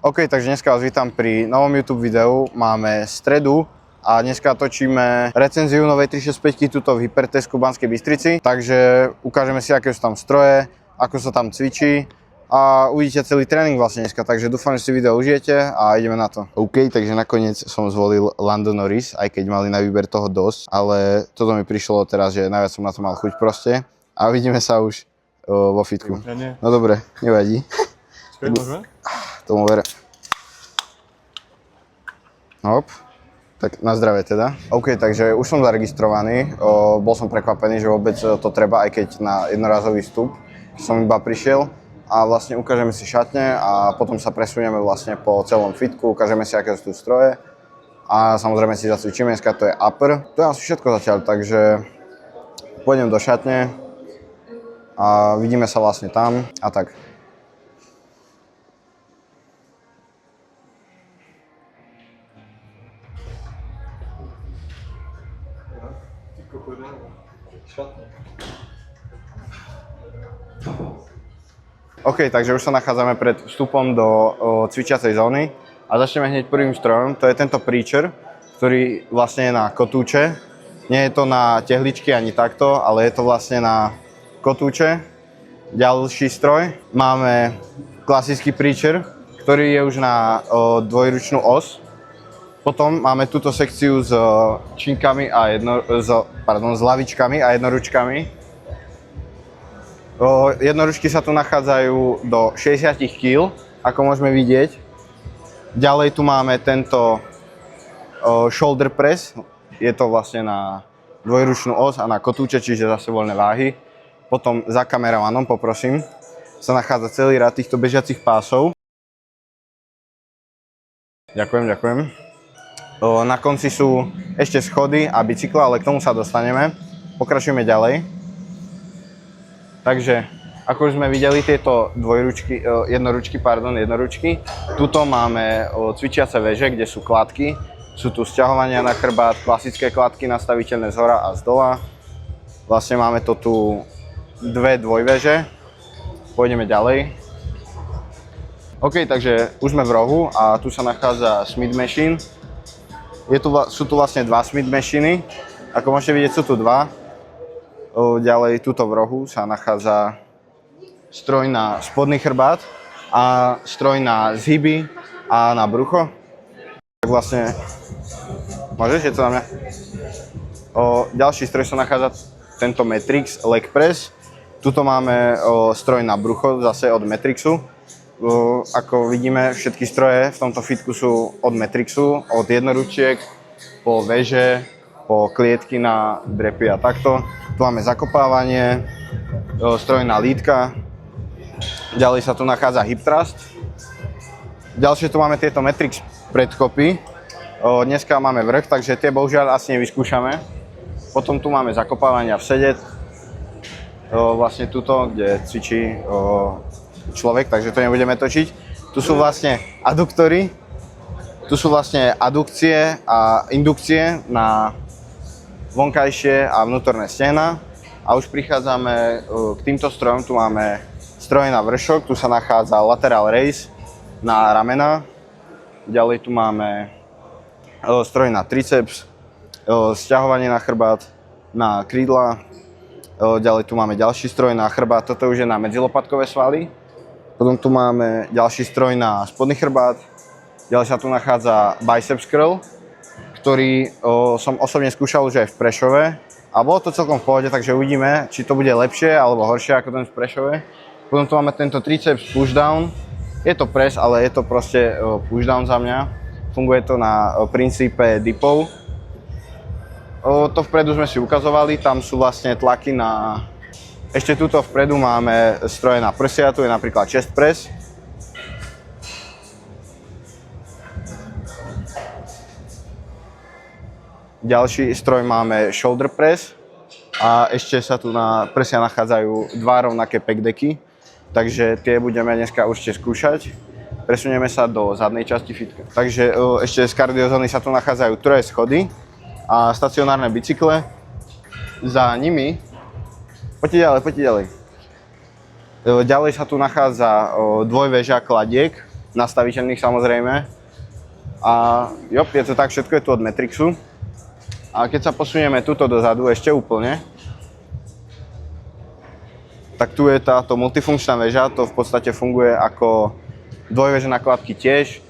OK, takže dneska vás vítam pri novom YouTube videu. Máme stredu a dneska točíme recenziu novej 365 tuto v Hypertesku v Banskej Bystrici. Takže ukážeme si, aké sú tam stroje, ako sa tam cvičí a uvidíte celý tréning vlastne dneska. Takže dúfam, že si video užijete a ideme na to. OK, takže nakoniec som zvolil Lando Norris, aj keď mali na výber toho dosť, ale toto mi prišlo teraz, že najviac som na to mal chuť proste. A uvidíme sa už vo fitku. No dobre, nevadí. Môžeme? Tomu ver. Hop. Tak na zdravie teda. OK, takže už som zaregistrovaný. Bol som prekvapený, že vôbec to treba, aj keď na jednorazový vstup som iba prišiel. A vlastne ukážeme si šatne a potom sa presunieme vlastne po celom fitku, ukážeme si, aké sú tu stroje. A samozrejme si zacvičíme, dneska to je upper. To je asi všetko zatiaľ, takže pôjdem do šatne a vidíme sa vlastne tam a tak. OK, takže už sa nachádzame pred vstupom do cvičiacej zóny a začneme hneď prvým strojom. To je tento Preacher, ktorý vlastne je na kotúče. Nie je to na tehličky ani takto, ale je to vlastne na kotúče. Ďalší stroj. Máme klasický Preacher, ktorý je už na dvojručnú os. Potom máme túto sekciu s činkami a s lavičkami a jednoručkami. Jednoručky sa tu nachádzajú do 60 kg, ako môžeme vidieť. Ďalej tu máme tento shoulder press. Je to vlastne na dvojručnú os a na kotúče, čiže zase voľné váhy. Potom za kameramanom, poprosím, sa nachádza celý rad týchto bežiacich pásov. Ďakujem. Na konci sú ešte schody a bicykle, ale k tomu sa dostaneme. Pokračujeme ďalej. Takže, ako už sme videli tieto jednoručky. Tuto máme cvičiace veže, kde sú kladky. Sú tu sťahovania na chrbát, klasické kladky nastaviteľné zhora a zdola. Vlastne máme to tu dve dvojveže. Pôjdeme ďalej. OK, takže už sme v rohu a tu sa nachádza Smith Machine. Sú tu vlastne dva Smith Machiny. Ako môžete vidieť, sú tu dva. Ďalej tuto v rohu sa nachádza stroj na spodný chrbát a stroj na zhyby a na brucho. Tak vlastne, môžeš, je to na mňa? Ďalší stroj sa nachádza tento Matrix Leg Press. Tuto máme stroj na brucho, zase od Matrixu. Ako vidíme, všetky stroje v tomto fitku sú od Matrixu, od jednoručiek po veže, po klietky na drepy a takto. Tu máme zakopávanie, strojná lítka. Ďalej sa tu nachádza hip thrust. Ďalšie tu máme tieto Matrix predkopy. Dneska máme vrch, takže tie bohužiaľ asi nevyskúšame. Potom tu máme zakopávania v sede. Vlastne tuto, kde cvičí človek, takže to nebudeme točiť. Tu sú vlastne aduktory. Tu sú vlastne adukcie a indukcie na vonkajšie a vnútorné stehná. A už prichádzame k týmto strojom. Tu máme stroj na vršok, tu sa nachádza lateral raise na ramena. Ďalej tu máme stroj na triceps, sťahovanie na chrbát, na krídla. Ďalej tu máme ďalší stroj na chrbát, toto už je na medzilopatkové svaly. Potom tu máme ďalší stroj na spodný chrbát. Ďalej sa tu nachádza biceps curl, ktorý som osobne skúšal už aj v Prešove a bolo to celkom v pohode, takže uvidíme, či to bude lepšie alebo horšie ako ten v Prešove. Potom tu máme tento triceps pushdown. Je to press, ale je to proste pushdown za mňa. Funguje to na princípe dipov. To vpredu sme si ukazovali, tam sú vlastne tlaky na... Ešte tuto vpredu máme stroje na prsia, tu je napríklad chest press. Ďalší stroj máme shoulder press a ešte sa tu na prsia nachádzajú dva rovnaké pec decky, takže tie budeme dneska určite skúšať. Presunieme sa do zadnej časti fitka. Takže ešte z kardiozóny sa tu nachádzajú troje schody a stacionárne bicykle. Za nimi, poďte ďalej. Ďalej sa tu nachádza dvojväža kladiek, nastaviteľných samozrejme. A jo, je to tak, všetko je tu od Matrixu. A keď sa posunieme tuto dozadu ešte úplne, tak tu je táto multifunkčná väža, to v podstate funguje ako dvojväže nakladky tiež.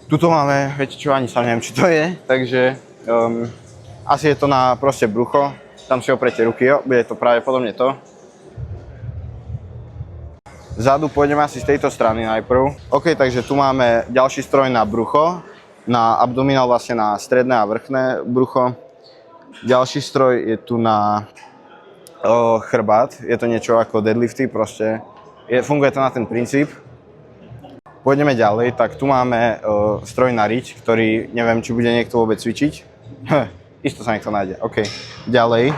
Tuto máme, viete čo, ani sa neviem, či to je, takže asi je to na proste brucho, tam si oprete ruky, jo, bude to pravdepodobne to. Vzadu pôjdeme asi z tejto strany najprv. OK, takže tu máme ďalší stroj na brucho, na abdominál, vlastne na stredné a vrchné brucho. Ďalší stroj je tu na chrbát, je to niečo ako deadlifty, proste funguje to na ten princíp. Pôjdeme ďalej, tak tu máme stroj na riť, ktorý neviem, či bude niekto vôbec cvičiť. Isto sa niekto nájde, OK. Ďalej,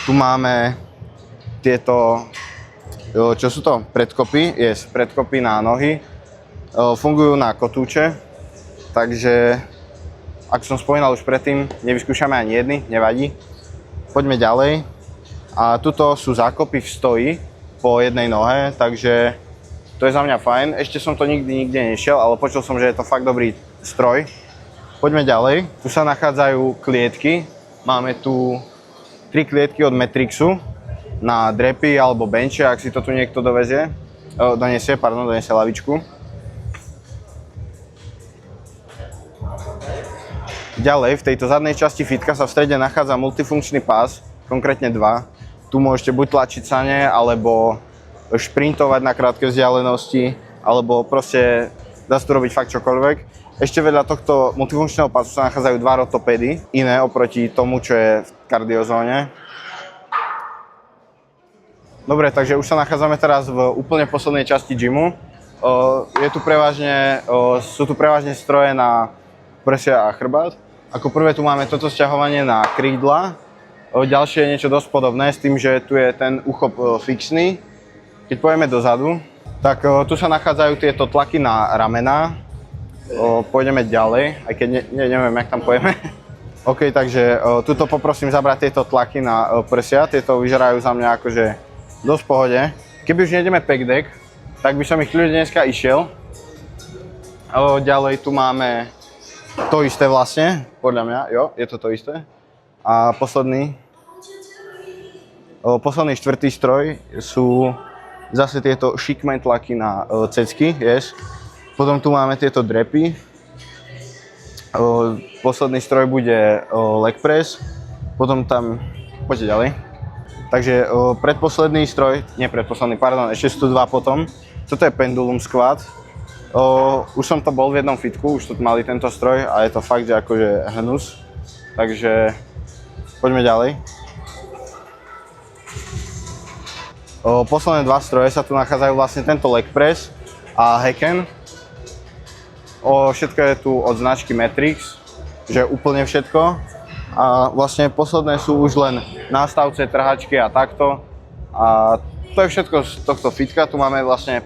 tu máme tieto, čo sú to? Predkopy, predkopy na nohy. Fungujú na kotúče, takže ako som spomínal už predtým, nevyskúšame ani jedny, nevadí. Poďme ďalej. A tuto sú zákopy v stoji po jednej nohe, takže to je za mňa fajn. Ešte som to nikde nešiel, ale počul som, že je to fakt dobrý stroj. Poďme ďalej. Tu sa nachádzajú klietky. Máme tu 3 klietky od Matrixu na drepy alebo benče, ak si to tu niekto donesie lavičku. Ďalej, v tejto zadnej časti fitka sa v strede nachádza multifunkčný pás, konkrétne 2. Tu môžete buď tlačiť sane, alebo šprintovať na krátke vzdialenosti, alebo proste dá sa tu robiť fakt čokoľvek. Ešte vedľa tohto multifunkčného pásu sa nachádzajú 2 rotopedy, iné oproti tomu, čo je v kardiozóne. Dobre, takže už sa nachádzame teraz v úplne poslednej časti gymu. Sú tu prevažne stroje na prsia a chrbát. Ako prvé tu máme toto sťahovanie na krídla. Ďalšie je niečo dosť podobné s tým, že tu je ten úchop fixný. Keď pôjdeme dozadu, tak tu sa nachádzajú tieto tlaky na ramená. Pôjdeme ďalej, aj keď neviem, jak tam pôjdeme. OK, takže tuto poprosím zabrať tieto tlaky na prsia. Tieto vyžerajú za mňa akože dosť v pohode. Keby už nejdeme pack deck, tak by som ich kľudne dneska išiel. Ďalej tu máme to isté vlastne, podľa mňa, jo, je to isté. A posledný 4. stroj sú zase tieto šikmé tlaky na cecky, Potom tu máme tieto drepy. Posledný stroj bude leg press, potom tam, poďte ďalej. Takže predposledný stroj, ešte sú tu 2 potom. Toto je pendulum squat. Už som to bol v jednom fitku, už tu mali tento stroj a je to fakt, že akože hnus. Takže poďme ďalej. Posledné 2 stroje sa tu nachádzajú vlastne tento leg press a hacken. Všetko je tu od značky Matrix, že úplne všetko. A vlastne posledné sú už len nástavce, trhačky a takto. A to je všetko z tohto fitka. Tu máme vlastne,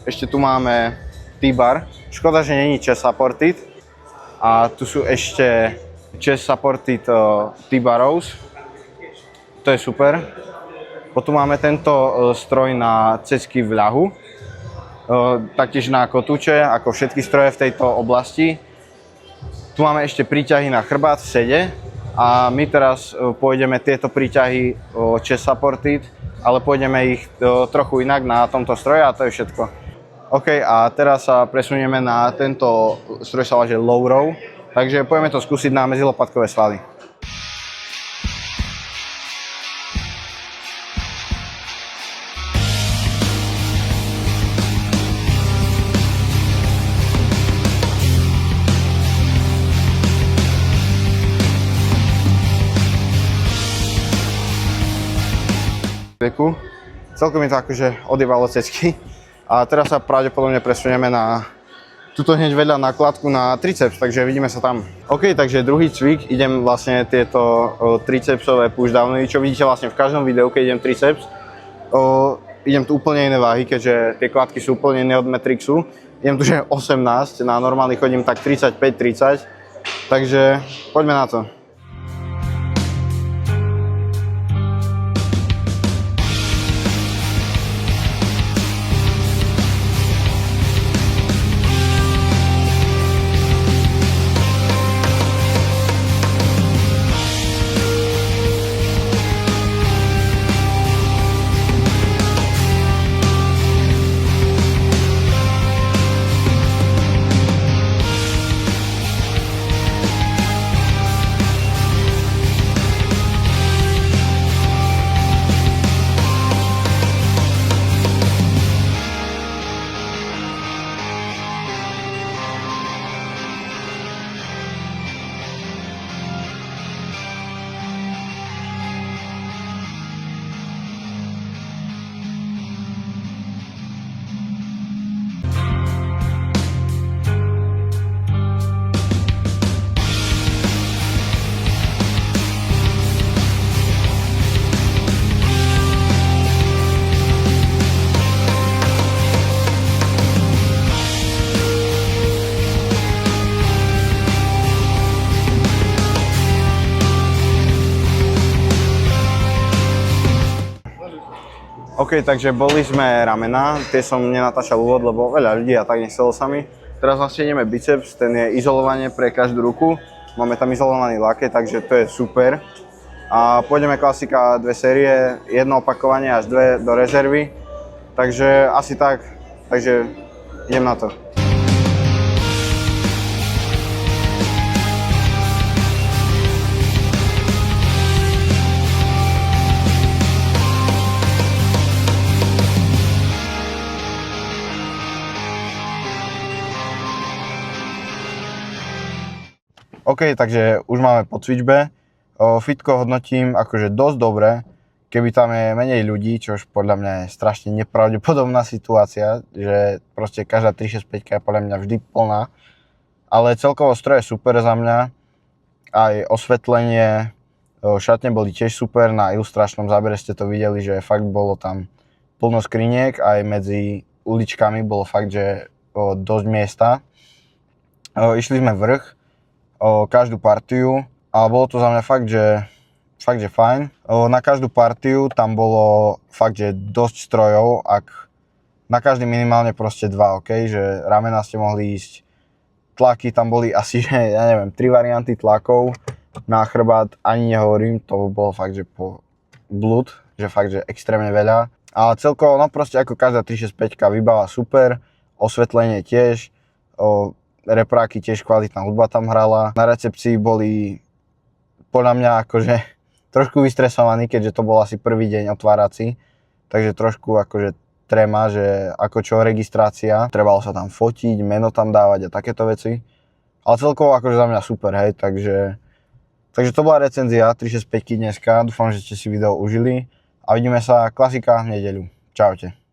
ešte tu máme T-bar. Škoda, že není chest supported. A tu sú ešte chest supported T-baros. To je super. Potom máme tento stroj na cecky v ľahu. Taktiež na kotúče, ako všetky stroje v tejto oblasti. Tu máme ešte príťahy na chrbát v sede. A my teraz pôjdeme tieto príťahy chest supported, ale pôjdeme ich trochu inak na tomto stroji a to je všetko. OK, a teraz sa presunieme na tento stroj, sa volá low row, takže poďme to skúsiť na medzilopatkové svaly. Celkom mi to akože odjebalo cecky. A teraz sa pravdepodobne presunieme na tuto hneď vedľa nakladku na triceps, takže vidíme sa tam. OK, takže druhý cvik, idem vlastne tieto tricepsové pushdowny, čo vidíte vlastne v každom videu, keď idem triceps. Idem tu úplne iné váhy, keďže tie kladky sú úplne iné od Matrixu. Idem tu že 18, na normálny chodím tak 35-30, takže poďme na to. OK, takže boli sme ramena, tie som nenatáčal úvod, lebo veľa ľudí a tak nechcelo sa mi. Teraz vlastne ideme biceps, ten je izolovanie pre každú ruku. Máme tam izolovaný laket, takže to je super. A pôjdeme klasika 2 série, 1 opakovanie až 2 do rezervy. Takže asi tak, takže idem na to. OK, takže už máme po cvičbe. Fitko hodnotím akože dosť dobre, keby tam je menej ľudí, čož podľa mňa je strašne nepravdepodobná situácia, že proste každá 365 je podľa mňa vždy plná. Ale celkovo stroj je super za mňa, aj osvetlenie, šatne boli tiež super, na ilustračnom zábere ste to videli, že fakt bolo tam plno skriniek, aj medzi uličkami bolo fakt, že dosť miesta. Išli sme vrch, každú partiu a bolo to za mňa fakt, že fajn. Na každú partiu tam bolo fakt, že dosť strojov, na každý minimálne proste 2, OK, že ramena ste mohli ísť, tlaky tam boli asi, že ja neviem, 3 varianty tlakov, na chrbát ani nehovorím, to bolo fakt, že po blud, že fakt, že extrémne veľa. A celkovo, no proste ako každá 365 výbava super, osvetlenie tiež, repráky tiež, kvalitná hudba tam hrala. Na recepcii boli podľa mňa akože trošku vystresovaní, keďže to bol asi prvý deň otvárací. Takže trošku akože tréma, že ako čo registrácia. Trebalo sa tam fotiť, meno tam dávať a takéto veci. Ale celkovo akože za mňa super, hej, takže to bola recenzia 365 dneska. Dúfam, že ste si video užili a vidíme sa klasika v nedeľu. Čaute.